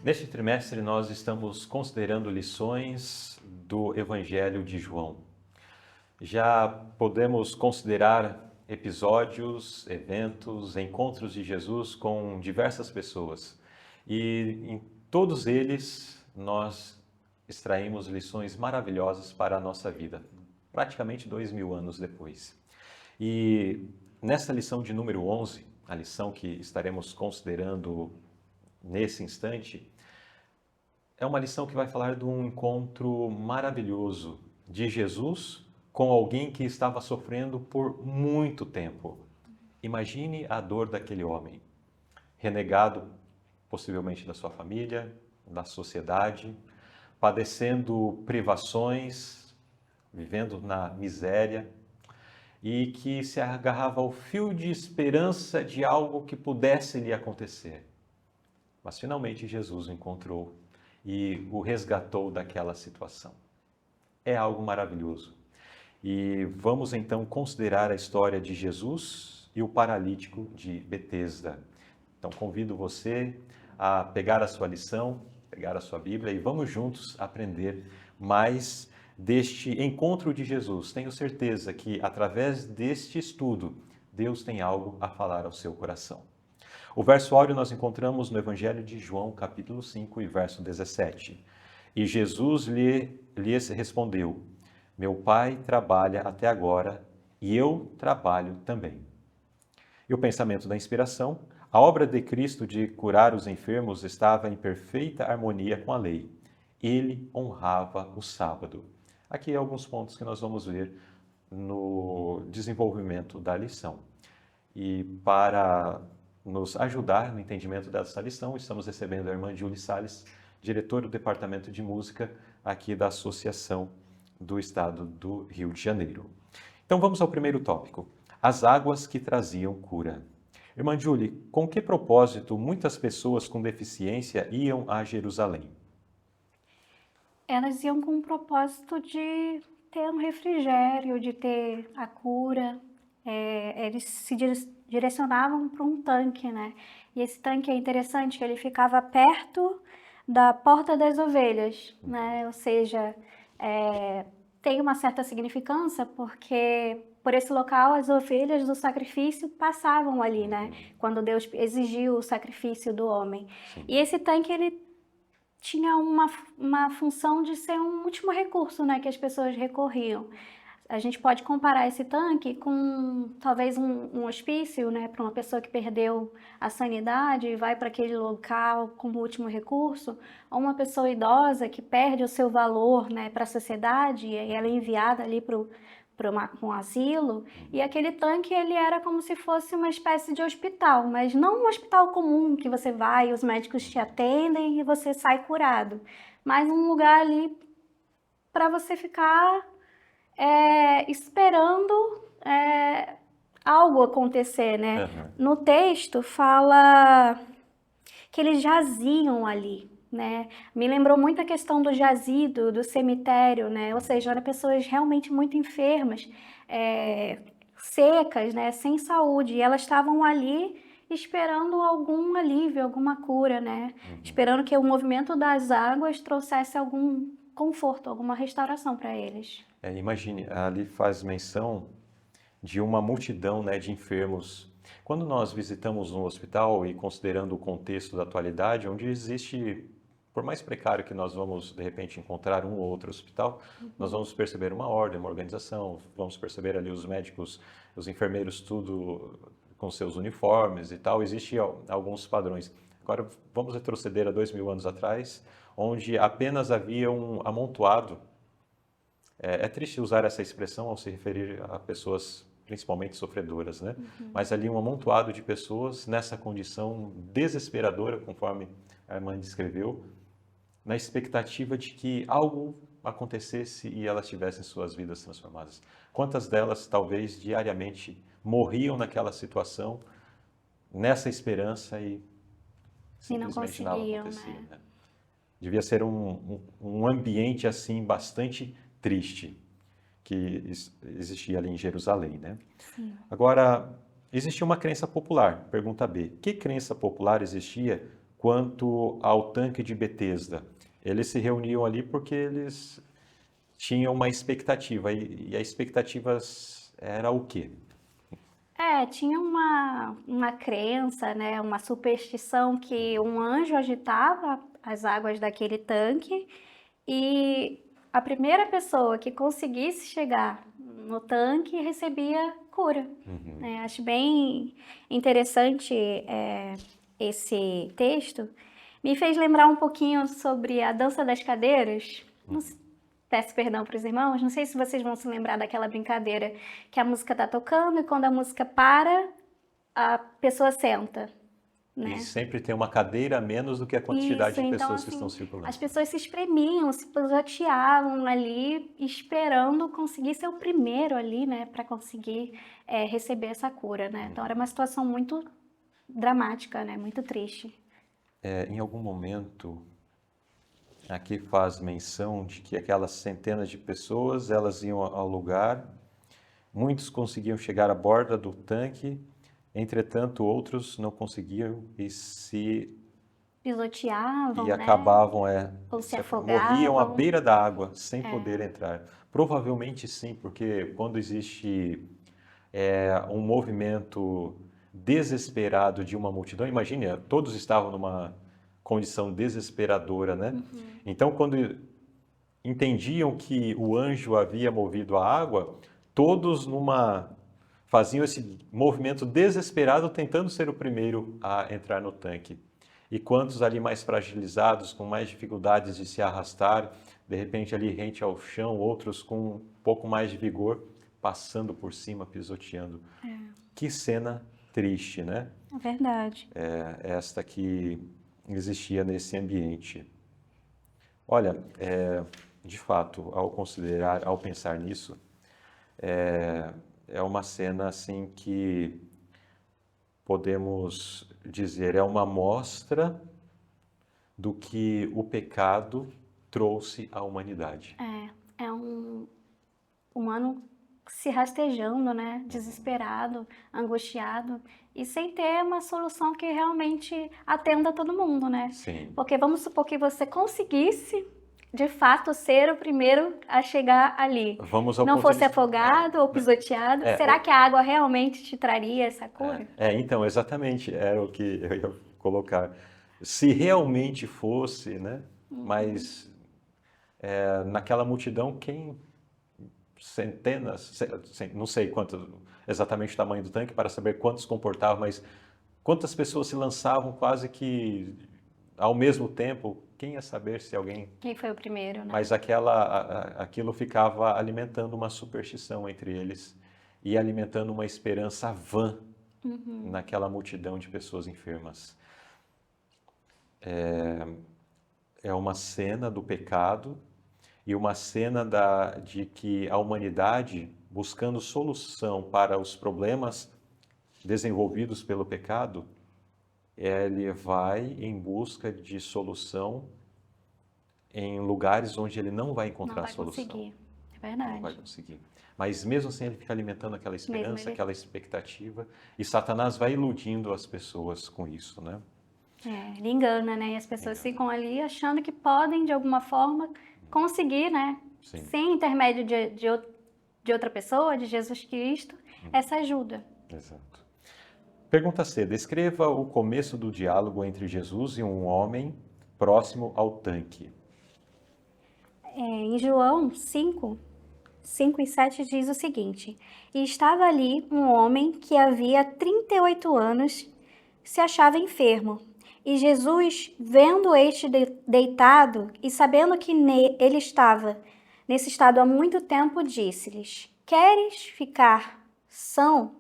Neste trimestre, nós estamos considerando lições do Evangelho de João. Já podemos considerar episódios, eventos, encontros de Jesus com diversas pessoas. E em todos eles, nós extraímos lições maravilhosas para a nossa vida, praticamente 2000 anos depois. E nesta lição de número 11, a lição que estaremos considerando nesse instante, é uma lição que vai falar de um encontro maravilhoso de Jesus com alguém que estava sofrendo por muito tempo. Imagine a dor daquele homem, renegado possivelmente da sua família, da sociedade, padecendo privações, vivendo na miséria, e que se agarrava ao fio de esperança de algo que pudesse lhe acontecer. Mas finalmente Jesus o encontrou e o resgatou daquela situação. É algo maravilhoso. E vamos então considerar a história de Jesus e o paralítico de Betesda. Então convido você a pegar a sua lição, pegar a sua Bíblia e vamos juntos aprender mais deste encontro de Jesus. Tenho certeza que através deste estudo, Deus tem algo a falar ao seu coração. O verso áureo nós encontramos no Evangelho de João, capítulo 5, e verso 17. E Jesus lhes respondeu: Meu Pai trabalha até agora e eu trabalho também. E o pensamento da inspiração: a obra de Cristo de curar os enfermos estava em perfeita harmonia com a lei. Ele honrava o sábado. Aqui alguns pontos que nós vamos ver no desenvolvimento da lição. E para nos ajudar no entendimento dessa lição, estamos recebendo a irmã Julie Salles, diretora do Departamento de Música aqui da Associação do Estado do Rio de Janeiro. Então vamos ao primeiro tópico, as águas que traziam cura. Irmã Julie, com que propósito muitas pessoas com deficiência iam a Jerusalém? Elas iam com o propósito de ter um refrigério, de ter a cura. Eles se direcionavam para um tanque, né? E esse tanque é interessante que ele ficava perto da Porta das Ovelhas, né? Ou seja, tem uma certa significância porque por esse local as ovelhas do sacrifício passavam ali, né? Quando Deus exigiu o sacrifício do homem. Sim. E esse tanque, ele tinha uma função de ser um último recurso, né, que as pessoas recorriam. A gente pode comparar esse tanque com talvez um hospício, né, para uma pessoa que perdeu a sanidade e vai para aquele local como último recurso, ou uma pessoa idosa que perde o seu valor, né, para a sociedade e ela é enviada ali para um asilo, e aquele tanque ele era como se fosse uma espécie de hospital, mas não um hospital comum que você vai, os médicos te atendem e você sai curado, mas um lugar ali para você ficar esperando algo acontecer, né? Uhum. No texto fala que eles jaziam ali, né? Me lembrou muito a questão do jazido, do cemitério, né? Ou seja, eram pessoas realmente muito enfermas, secas, né? Sem saúde, e elas estavam ali esperando algum alívio, alguma cura, né? Esperando que o movimento das águas trouxesse algum conforto, alguma restauração para eles. Imagine, ali faz menção de uma multidão, né, de enfermos. Quando nós visitamos um hospital e considerando o contexto da atualidade, onde existe, por mais precário que nós vamos de repente encontrar um ou outro hospital, nós vamos perceber uma ordem, uma organização, vamos perceber ali os médicos, os enfermeiros, tudo com seus uniformes e tal. Existem alguns padrões. Agora vamos retroceder a 2000 anos atrás, onde apenas havia um amontoado. É triste usar essa expressão ao se referir a pessoas principalmente sofredoras, né? Mas ali um amontoado de pessoas nessa condição desesperadora, conforme a irmã descreveu, na expectativa de que algo acontecesse e elas tivessem suas vidas transformadas. Quantas delas, talvez, diariamente morriam naquela situação, nessa esperança e E não simplesmente nada conseguiam, acontecia, né? né? Devia ser um ambiente assim bastante triste que existia ali em Jerusalém, né? Sim. Agora, existia uma crença popular, pergunta B. Que crença popular existia quanto ao tanque de Betesda. Eles se reuniam ali porque eles tinham uma expectativa, e a expectativa era o quê? Tinha uma crença, né, uma superstição que um anjo agitava as águas daquele tanque e a primeira pessoa que conseguisse chegar no tanque recebia cura. Né? Acho bem interessante esse texto. Me fez lembrar um pouquinho sobre a dança das cadeiras. Não sei- Peço perdão para os irmãos, não sei se vocês vão se lembrar daquela brincadeira que a música está tocando e quando a música para, a pessoa senta, né? E sempre tem uma cadeira a menos do que a quantidade Isso, de então pessoas que estão assim, circulando. as pessoas se espremiam, se pisoteavam ali, esperando conseguir ser o primeiro ali, né, para conseguir receber essa cura, né? Então era uma situação muito dramática, né, muito triste. Em algum momento, aqui faz menção de que aquelas centenas de pessoas, elas iam ao lugar, muitos conseguiam chegar à borda do tanque, entretanto outros não conseguiam Pisoteavam, né, acabavam, ou se morriam à afogavam. beira da água, sem poder entrar. Provavelmente sim, porque quando existe um movimento desesperado de uma multidão, imagine, todos estavam numa condição desesperadora, né? Então, quando entendiam que o anjo havia movido a água, todos faziam esse movimento desesperado tentando ser o primeiro a entrar no tanque. E quantos ali mais fragilizados, com mais dificuldades de se arrastar, de repente ali rente ao chão, outros com um pouco mais de vigor, passando por cima, pisoteando. Que cena triste, né? É verdade. Esta que existia nesse ambiente. Olha, de fato, ao pensar nisso, é uma cena assim que podemos dizer, é uma mostra do que o pecado trouxe à humanidade. É um humano se rastejando, né? Desesperado, angustiado e sem ter uma solução que realmente atenda todo mundo, né? Sim. Porque vamos supor que você conseguisse, de fato, ser o primeiro a chegar ali. Vamos ao Não ponto de fosse vista- afogado ou pisoteado, É, será o- que a água realmente te traria essa cura? então, exatamente, era o que eu ia colocar. Se realmente fosse, né? Mas naquela multidão, centenas, não sei quanto exatamente o tamanho do tanque para saber quantos comportava, mas quantas pessoas se lançavam quase que ao mesmo tempo, quem ia saber se alguém... Quem foi o primeiro, né? Mas aquilo ficava alimentando uma superstição entre eles e alimentando uma esperança vã naquela multidão de pessoas enfermas. É uma cena do pecado e uma cena de que a humanidade, buscando solução para os problemas desenvolvidos pelo pecado, ele vai em busca de solução em lugares onde ele não vai Não encontrar vai solução. conseguir. É Não vai verdade. conseguir. Mas mesmo assim ele fica alimentando aquela esperança, ele- aquela expectativa, e Satanás vai iludindo as pessoas com isso, né? Ele engana, né? E as pessoas ficam ali achando que podem, de alguma forma, conseguir, né? Sim. Sem intermédio de outra pessoa, de Jesus Cristo, essa ajuda. Exato. Pergunta C. Descreva o começo do diálogo entre Jesus e um homem próximo ao tanque. Em João 5, 5 e 7 diz o seguinte: E estava ali um homem que havia 38 anos se achava enfermo. E Jesus, vendo este deitado e sabendo que ele estava nesse estado há muito tempo, disse-lhes: Queres ficar são?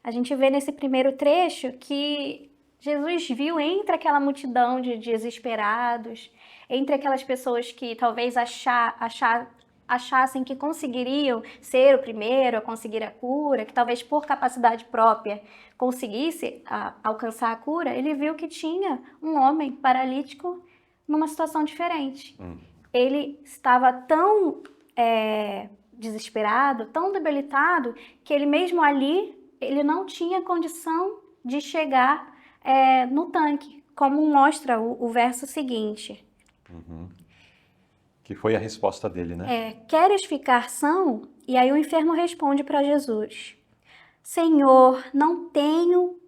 A gente vê nesse primeiro trecho que Jesus viu entre aquela multidão de desesperados, entre aquelas pessoas que talvez achassem que conseguiriam ser o primeiro a conseguir a cura, que talvez por capacidade própria conseguisse alcançar a cura, ele viu que tinha um homem paralítico numa situação diferente. Ele estava tão desesperado, tão debilitado, que ele mesmo ali, ele não tinha condição de chegar no tanque, como mostra o verso seguinte. Que foi a resposta dele, né? Queres ficar são? E aí o enfermo responde para Jesus: Senhor, não tenho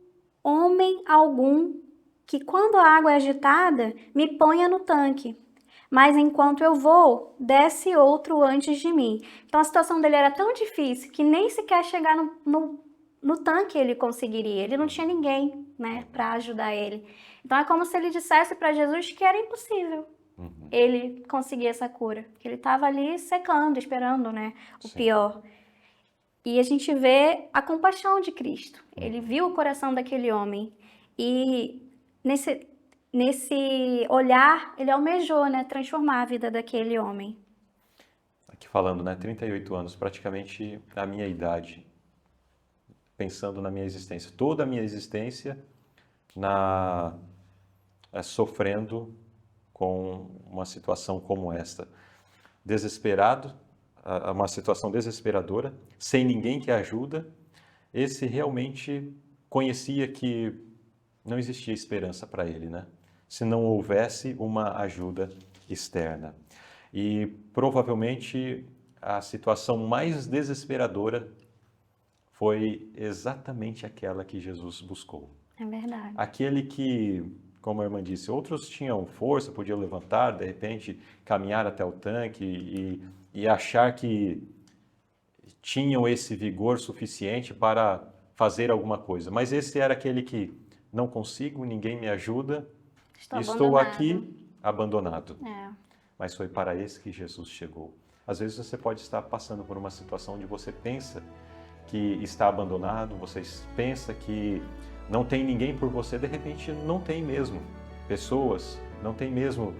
homem algum que, quando a água é agitada, me ponha no tanque. Mas enquanto eu vou, desce outro antes de mim. Então a situação dele era tão difícil que nem sequer chegar no tanque ele conseguiria. Ele não tinha ninguém, né, para ajudar ele. Então é como se ele dissesse para Jesus que era impossível ele conseguir essa cura. Que ele estava ali secando, esperando, né, o pior. E a gente vê a compaixão de Cristo. Ele viu o coração daquele homem. E nesse olhar, ele almejou, né, transformar a vida daquele homem. Aqui falando, né, 38 anos, praticamente a minha idade, pensando na minha existência, toda a minha existência sofrendo com uma situação como esta. Desesperado, uma situação desesperadora, sem ninguém que ajuda, esse realmente conhecia que não existia esperança para ele, né? Se não houvesse uma ajuda externa. E provavelmente a situação mais desesperadora foi exatamente aquela que Jesus buscou. É verdade. Aquele que, como a irmã disse, outros tinham força, podiam levantar, de repente caminhar até o tanque e achar que tinham esse vigor suficiente para fazer alguma coisa. Mas esse era aquele que não consigo, ninguém me ajuda, estou aqui abandonado. Mas foi para esse que Jesus chegou. Às vezes você pode estar passando por uma situação onde você pensa que está abandonado, você pensa que não tem ninguém por você, de repente não tem mesmo pessoas, não tem mesmo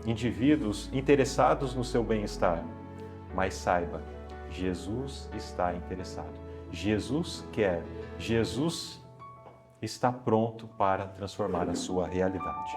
indivíduos interessados no seu bem-estar. Mas saiba, Jesus está interessado. Jesus quer, Jesus está pronto para transformar a sua realidade.